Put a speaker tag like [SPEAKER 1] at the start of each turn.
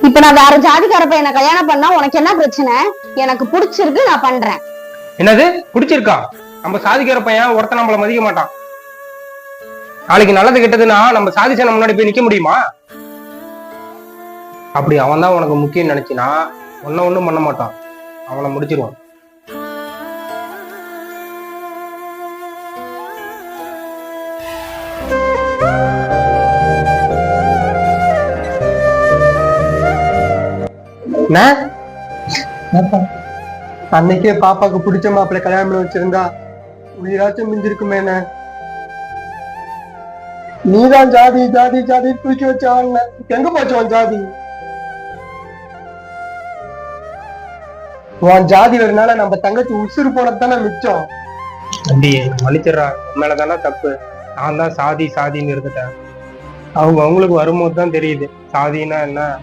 [SPEAKER 1] இப்ப நான் வேற ஜாதிக்கார பையனை கல்யாணம் பண்ணா உனக்கு என்ன பிரச்சனை? எனக்கு பிடிச்சிருக்கு, நான் பண்றேன்.
[SPEAKER 2] என்னது பிடிச்சிருக்கா? நம்ம சாதிக்கிற பையன் ஒருத்தன் நம்மள மதிக்க மாட்டான். நாளைக்கு நல்லது கெட்டதுன்னா நம்ம சாதிச்ச முன்னாடி போய் நிக்க முடியுமா? அப்படி அவன் தான் உனக்கு முக்கியம் நினைச்சினா ஒன்னும் பண்ண மாட்டான். அவனை முடிச்சிருவான்.
[SPEAKER 3] அன்னைக்கே பாப்பாக்கு பிடிச்ச மாப்பிள்ளை கல்யாணம் பண்ணி வச்சிருந்தா உயிராச்சும் மிஞ்சிருக்குமே. நீதான் ஜாதி ஜாதி ஜாதி தூக்கி வச்சாங்க. எங்க போச்சோம் ஜாதி? உன் ஜாதி வரனால நம்ம தங்கச்சி உசுறு போனதானே மிச்சம்.
[SPEAKER 2] தம்பி மன்னிச்சிடறா, மேலதானே தப்பு. நான் தான் சாதி சாதின்னு இருந்துட்டேன். அவங்களுக்கு வரும்போது தான் தெரியுது சாதினா என்ன,